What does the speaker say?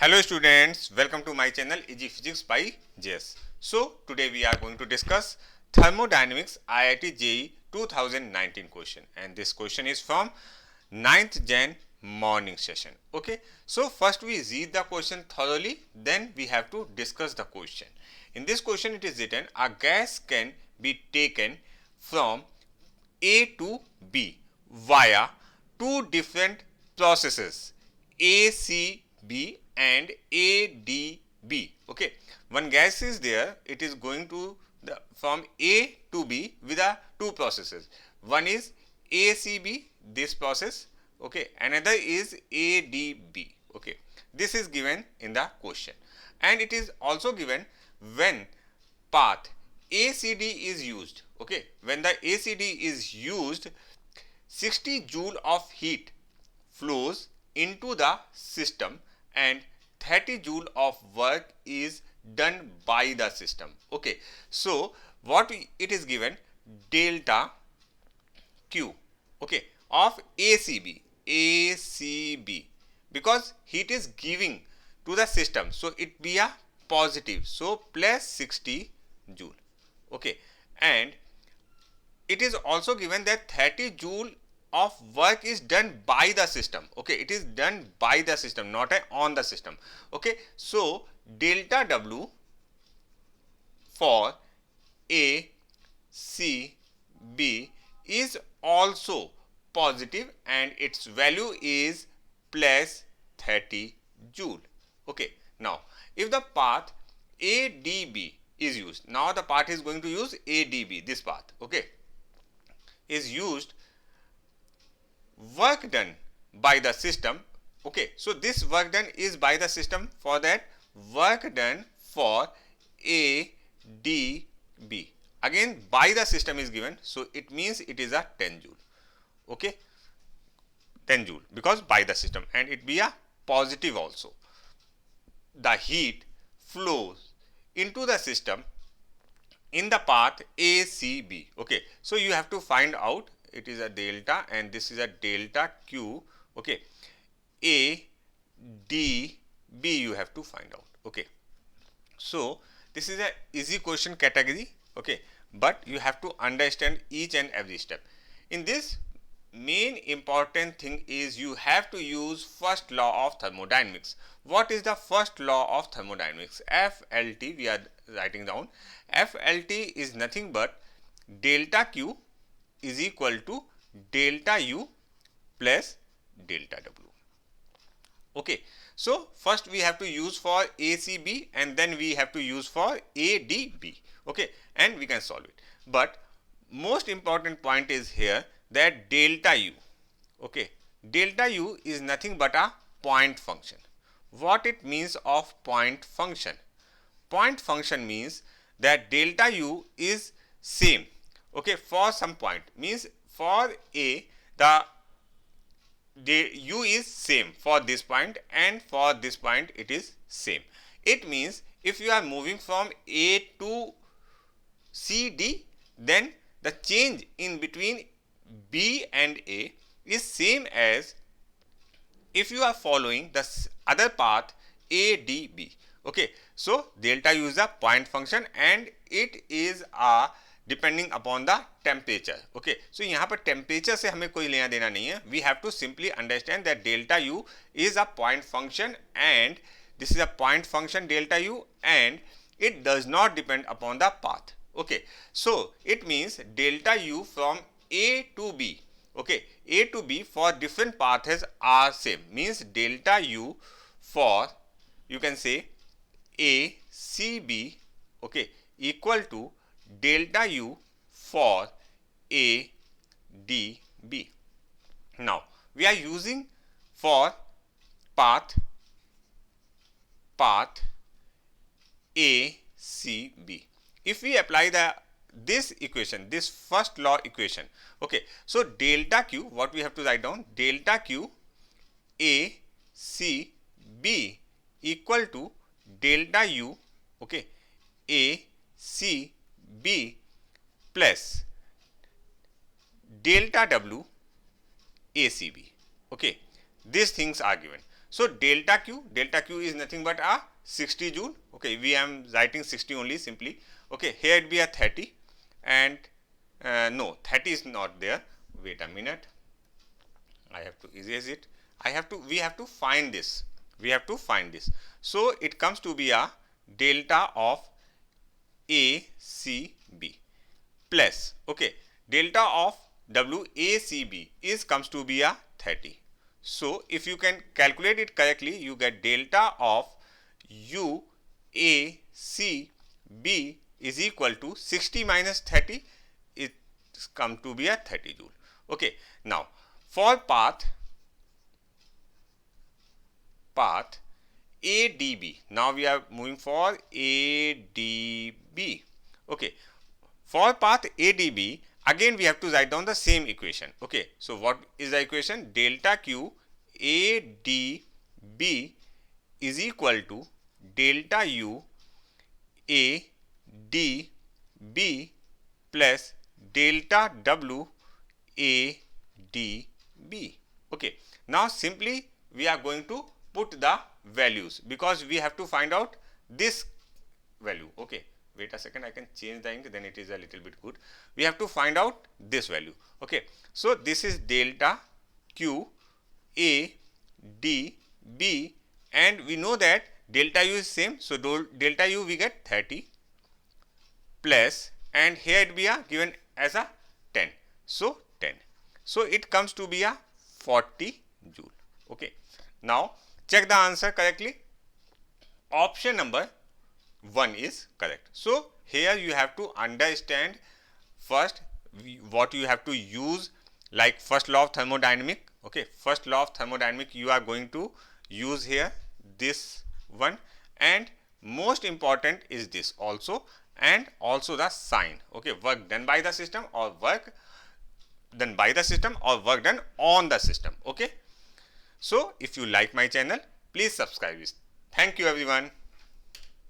Hello students, welcome to my channel Easy Physics by JS. So today we are going to discuss Thermodynamics IIT JEE 2019 question, and this question is from 9th Jan morning session. Okay, so first we read the question thoroughly, then we have to discuss the question. In this question it is written, a gas can be taken from A to B via two different processes ACB and ADB. Okay, one gas is there, it is going to from A to B with the two processes. One is ACB, this process, okay, another is ADB. Okay, this is given in the question, and it is also given when path ACD is used. Okay, when the ACD is used, 60 joule of heat flows into the system and 30 joule of work is done by the system. Okay, so what it is given, delta Q, okay, of ACB, because heat is giving to the system, so it be a positive, so plus 60 joule. Okay, and it is also given that 30 joule of work is done by the system. Okay, it is done by the system, not on the system. Okay, so delta W for A, C, B is also positive and its value is plus 30 joule. Okay, now if the path ADB is used, now the path is going to use ADB, this path, okay, is used, work done by the system. Okay, so this work done is by the system, for that work done for ADB again by the system is given, so it means it is a 10 joule. Okay, 10 joule because by the system, and it be a positive also. The heat flows into the system in the path ACB. Okay, so you have to find out, it is a delta and this is a delta Q. Okay, ADB you have to find out. Okay, so this is a easy question category. Okay, but you have to understand each and every step. In this, main important thing is you have to use first law of thermodynamics. What is the first law of thermodynamics? FLT we are writing down. FLT is nothing but delta Q is equal to delta U plus delta W. Okay, so first we have to use for ACB and then we have to use for ADB. Okay, and we can solve it. But most important point is here that delta U. Okay, delta U is nothing but a point function. What it means of point function? Point function means that delta U is same. Okay, for some point, means for A the U is same for this point and for this point it is same. It means if you are moving from A to CD, then the change in between B and A is same as if you are following the other path ADB. Okay, so delta U is a point function and it is a depending upon the temperature. Okay, so यहाँ पर temperature से हमें कोई लेना देना नहीं है. We have to simply understand that delta u is a point function and this is a point function delta u and it does not depend upon the path. Okay, so it means delta U from A to B. Okay, A to B for different paths are same, means delta U for, you can say, ACB, okay, equal to delta U for ADB. Now we are using for path ACB. If we apply this equation, this first law equation, okay, so delta Q, what we have to write down, delta Q ACB equal to delta U, okay, ACB plus delta W ACB. Okay, these things are given. So delta Q is nothing but a 60 joule. Okay, we am writing 60 only simply. Okay, here it be a 30, and no, 30 is not there. Wait a minute, I have to erase it. We have to find this. So it comes to be a delta of ACB plus, okay, delta of WACB is comes to be a 30. So if you can calculate it correctly, you get delta of UACB is equal to 60 minus 30, it come to be a 30 joule. Okay, now for path ADB, now we are moving for ADB. Okay, for path ADB, again we have to write down the same equation. Okay, so what is the equation? Delta Q ADB is equal to delta U ADB plus delta W ADB. Okay, now simply we are going to put the values, because we have to find out this value. Okay, wait a second, I can change the ink, then it is a little bit good. We have to find out this value. Okay, so this is delta Q A D B, and we know that delta U is same, so delta U we get 30 plus, and here it be a given as a 10, so 10, so it comes to be a 40 joule. Okay, now check the answer correctly. Option number 1 is correct. So here you have to understand first what you have to use, like first law of thermodynamic. Okay, first law of thermodynamic you are going to use here, this one, and most important is this also, and also the sign. Okay, work done by the system or work done on the system. Okay, so if you like my channel, please subscribe it. Thank you everyone.